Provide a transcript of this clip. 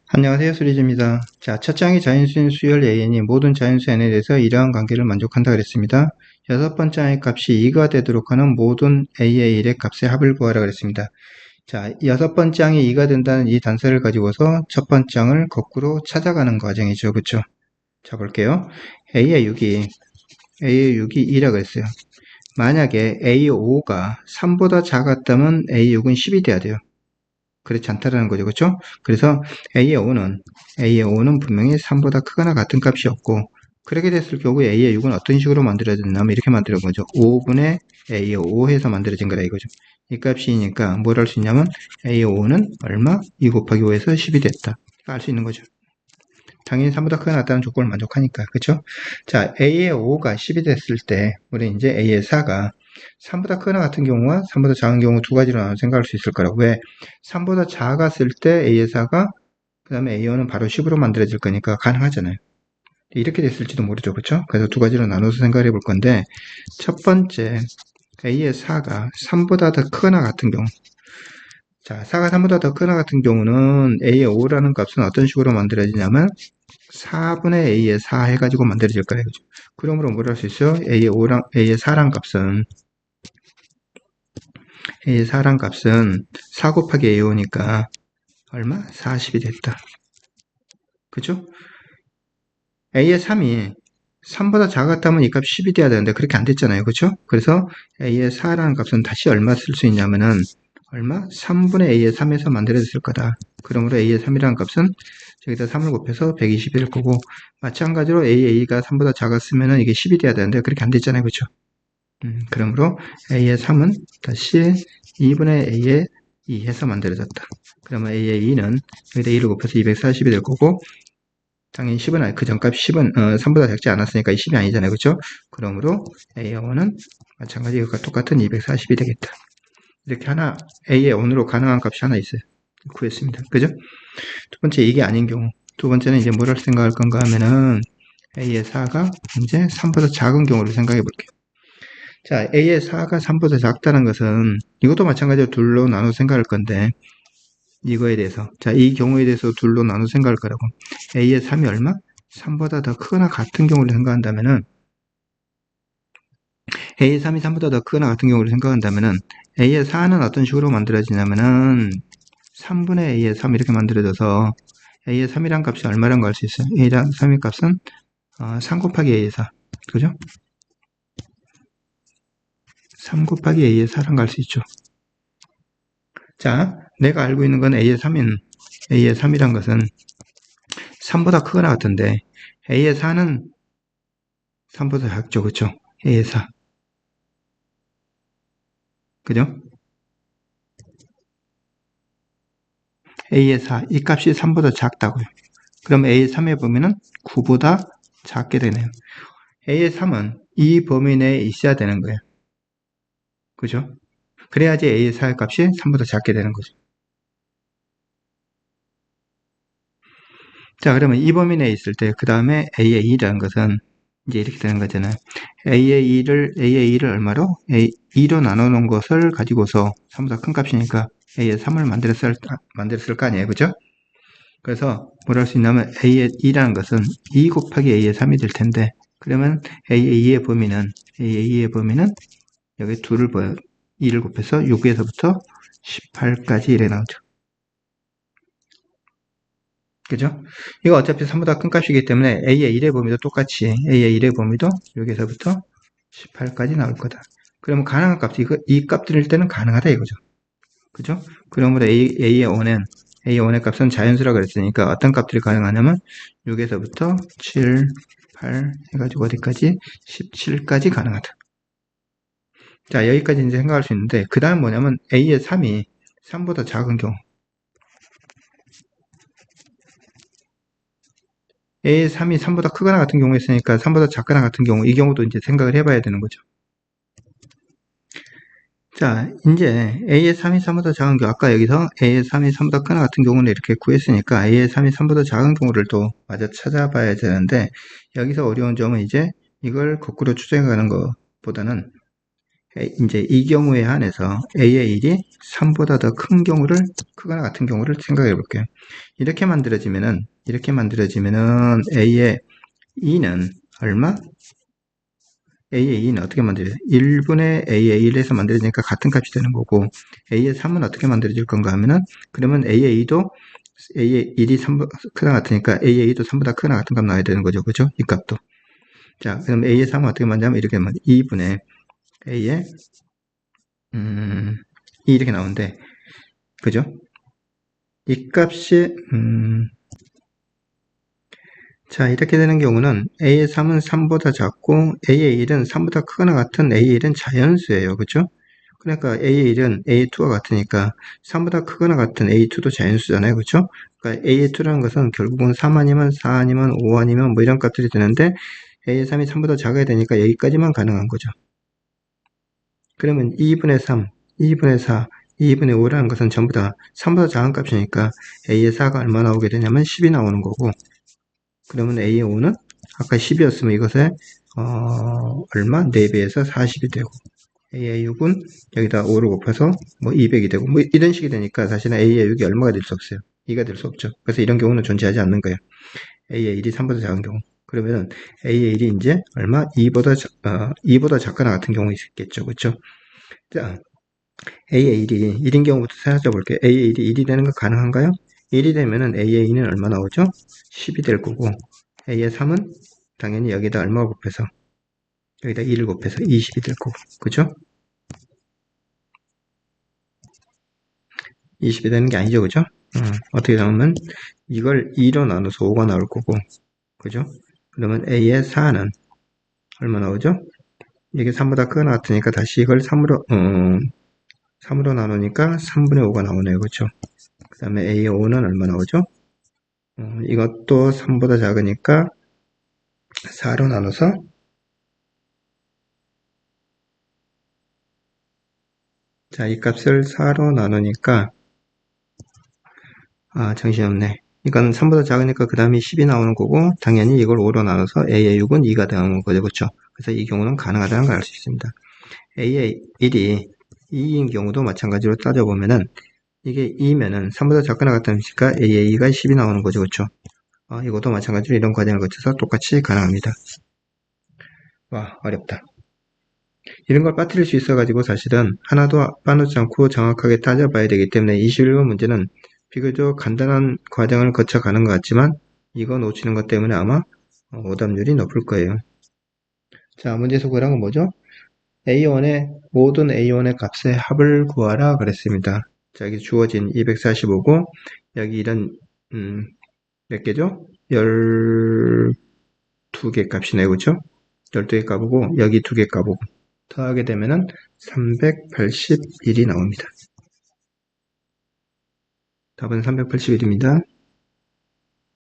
안녕하세요, 수리즈입니다. 자, 첫 장이 자연수인 수열 AN이 모든 자연수 N에 대해서 이러한 관계를 만족한다 그랬습니다. 여섯 번째 항의 값이 2가 되도록 하는 모든 A의 1의 값의 합을 구하라 그랬습니다. 자, 여섯 번째 항이 2가 된다는 이 단서를 가지고서 첫 번째 항을 거꾸로 찾아가는 과정이죠. 그쵸? 자, 볼게요. A의 6이 2라 그랬어요. 만약에 A5가 3보다 작았다면 A6은 10이 돼야 돼요. 그렇지 않다라는 거죠. 그렇죠? 그래서 A의 5는 분명히 3보다 크거나 같은 값이었고, 그렇게 됐을 경우에 A의 6은 어떤 식으로 만들어졌냐면 이렇게 만들어진 거죠. 5분의 A의 5 해서 만들어진 거라 이거죠. 이 값이니까 뭘 할 수 있냐면 A의 5는 얼마? 2 곱하기 5에서 10이 됐다. 알 수 있는 거죠. 당연히 3보다 크거나 같다는 조건을 만족하니까. 그렇죠? 자, A의 5가 10이 됐을 때 우리 이제 A의 4가 3보다 크거나 같은 경우와 3보다 작은 경우 두 가지로 나눠 생각할 수 있을 거라고. 왜? 3보다 작았을 때 A의 4가 그 다음에 A5는 바로 10으로 만들어질 거니까 가능하잖아요. 이렇게 됐을지도 모르죠. 그렇죠? 그래서 두 가지로 나눠서 생각해 볼 건데 첫 번째 A의 4가 3보다 더 크거나 같은 경우, 자, 4가 3보다 더 크거나 같은 경우는 A의 5라는 값은 어떤 식으로 만들어지냐면 4분의 A의 4 해가지고 만들어질 거예요. 그죠? 그러므로 뭘 할 수 있어요? A의 4란 값은 A의 4란 값은 4 곱하기 A5니까 얼마? 40이 됐다. 그죠? A의 3이 3보다 작았다면 이 값이 10이 돼야 되는데 그렇게 안 됐잖아요. 그렇죠? 그래서 A의 4라는 값은 다시 얼마 쓸 수 있냐면은 얼마? 3분의 A의 3에서 만들어졌을 거다. 그러므로 A의 3이라는 값은 저기다 3을 곱해서 120이 될 거고, 마찬가지로 A가 3보다 작았으면은 이게 10이 돼야 되는데 그렇게 안 됐잖아요. 그렇죠? 그러므로 A의 3은 다시 2분의 A의 2 해서 만들어졌다. 그러면 A의 2는 여기다 2를 곱해서 240이 될 거고, 당연히 10은 그 전값 10은 3보다 작지 않았으니까 10이 아니잖아요. 그렇죠? 그러므로 A의 5는 마찬가지 이것과 똑같은 240이 되겠다. 이렇게 하나 A의 5으로 가능한 값이 하나 있어요. 구했습니다. 그죠? 두 번째 이게 아닌 경우, 두 번째는 이제 뭐를 생각할 건가 하면은 A의 4가 이제 3보다 작은 경우를 생각해 볼게요. 자, A의 4가 3보다 작다는 것은 이것도 마찬가지로 둘로 나눠 생각할 건데 이거에 대해서, 자, 이 경우에 대해서 둘로 나눠 생각할 거라고. A의 3이 얼마? 3보다 더 크거나 같은 경우를 생각한다면은 A의 3이 3보다 더 크거나 같은 경우를 생각한다면은 A의 4는 어떤 식으로 만들어지냐면은 3분의 A의 3 이렇게 만들어져서 A의 3이란 값이 얼마란 걸 알 수 있어요. A랑 3의 값은 3 곱하기 A의 4. 그죠? 3 곱하기 A의 4란 걸 알 수 있죠. 자, 내가 알고 있는 건 A의 3이란 것은 3보다 크거나 같은데 A의 4는 3보다 작죠. 그쵸? A의 4. 그죠? A의 4. 이 값이 3보다 작다고요. 그럼 A의 3에 보면은 9보다 작게 되네요. A의 3은 이 범위 내에 있어야 되는 거예요. 그죠? 그래야지 A의 4의 값이 3보다 작게 되는 거죠. 자, 그러면 이 범위 내에 있을 때, 그 다음에 A의 2라는 것은 이제 이렇게 되는 거잖아요. A의 2를 얼마로? 2로 나눠 놓은 것을 가지고서 3보다 큰 값이니까 A의 3을 만들었을 거 아니에요. 그죠? 그래서 뭘 할 수 있냐면 A의 2라는 것은 2 곱하기 A의 3이 될 텐데, 그러면 A의 2의 범위는 여기 2를 곱해서 6에서부터 18까지 이래 나오죠. 그죠? 이거 어차피 3보다 큰 값이기 때문에 A의 1의 범위도 똑같이 A의 1의 범위도 6에서부터 18까지 나올 거다. 그러면 가능한 값, 이 값 들일 때는 가능하다 이거죠. 그죠? 그러므로 A의 1의 값은 자연수라고 그랬으니까 어떤 값들이 가능하냐면 6에서부터 7, 8 해가지고 어디까지? 17까지 가능하다. 자, 여기까지 이제 생각할 수 있는데, 그 다음 뭐냐면 A의 3이 3보다 작은 경우. A의 3이 3보다 크거나 같은 경우 있으니까 3보다 작거나 같은 경우, 이 경우도 이제 생각을 해봐야 되는 거죠. 자, 이제 A의 3이 3보다 작은 경우, 아까 여기서 A의 3이 3보다 크거나 같은 경우는 이렇게 구했으니까 A의 3이 3보다 작은 경우를 또 마저 찾아봐야 되는데, 여기서 어려운 점은 이제 이걸 거꾸로 추정해 가는 것보다는 이제 이 경우에 한해서 A의 1이 3보다 더 큰 경우를, 크거나 같은 경우를 생각해 볼게요. 이렇게 만들어지면은 A의 2는 얼마? A의 2는 어떻게 만들어져요? 1분의 A의 1에서 만들어지니까 같은 값이 되는 거고, A의 3은 어떻게 만들어질 건가 하면은, 그러면 A의 2도 A의 1이 3보다 크거나 같으니까 A의 2도 3보다 크거나 같은 값 나와야 되는 거죠. 그죠? 이 값도. 자, 그럼 A의 3은 어떻게 만들냐면 이렇게 하면 2분의 A의 2 이렇게 나오는데, 그죠? 이 값이 자, 이렇게 되는 경우는 A의 3은 3보다 작고 A의 1은 3보다 크거나 같은 A의 1은 자연수예요. 그죠? 그러니까 A의 1은 A2와 같으니까 3보다 크거나 같은 A2도 자연수잖아요. 그죠? 그러니까 A의 2라는 것은 결국은 3 아니면 4 아니면 5 아니면 뭐 이런 값들이 되는데 A의 3이 3보다 작아야 되니까 여기까지만 가능한 거죠. 그러면 2분의 3, 2분의 4, 2분의 5라는 것은 전부 다 3보다 작은 값이니까 A의 4가 얼마 나오게 되냐면 10이 나오는 거고, 그러면 A의 5는 아까 10이었으면 이것에 얼마? 4배에서 40이 되고, A의 6은 여기다 5를 곱해서 뭐 200이 되고, 뭐 이런 식이 되니까 사실은 A의 6이 얼마가 될 수 없어요. 2가 될 수 없죠. 그래서 이런 경우는 존재하지 않는 거예요. A의 1이 3보다 작은 경우. 그러면 A의 1이 이제 얼마? 2보다 작거나 같은 경우 있겠죠. 그렇죠? 자, A의 1이 1인 경우부터 찾아볼게요. A의 1이 1이 되는 거 가능한가요? 1이 되면은 A의 2는 얼마 나오죠? 10이 될 거고, A의 3은 당연히 여기다 얼마 곱해서, 여기다 2를 곱해서 20이 될 거고, 그죠? 20이 되는 게 아니죠, 그죠? 어떻게 나오면 이걸 2로 나눠서 5가 나올 거고, 그죠? 그러면 A의 4는 얼마 나오죠? 이게 3보다 크거나 같으니까 다시 이걸 3으로 나누니까 3분의 5가 나오네요, 그죠? 그 다음에 A의 5는 얼마 나오죠? 이것도 3보다 작으니까 4로 나눠서, 자, 이 값을 4로 나누니까, 정신없네. 이건 3보다 작으니까 그 다음에 10이 나오는 거고, 당연히 이걸 5로 나눠서 A의 6은 2가 되는 거죠, 그쵸? 그래서 이 경우는 가능하다는 걸 알 수 있습니다. A의 1이 2인 경우도 마찬가지로 따져보면은, 이게 2면은 3보다 작거나 같으니까 A의 2가 10이 나오는 거죠, 그쵸? 이것도 마찬가지로 이런 과정을 거쳐서 똑같이 가능합니다. 와, 어렵다. 이런 걸 빠뜨릴 수 있어가지고 사실은 하나도 빠놓지 않고 정확하게 따져봐야 되기 때문에 21번 문제는 비교적 간단한 과정을 거쳐가는 것 같지만 이거 놓치는 것 때문에 아마 오답률이 높을 거예요. 자, 문제 소개란 건 뭐죠? 모든 A1의 값의 합을 구하라 그랬습니다. 자, 여기 주어진 245고 여기 이런 몇 개죠? 12개 값이네요. 그렇죠? 12개 값이고 여기 2개 값이고 더하게 되면은 381이 나옵니다. 답은 381입니다.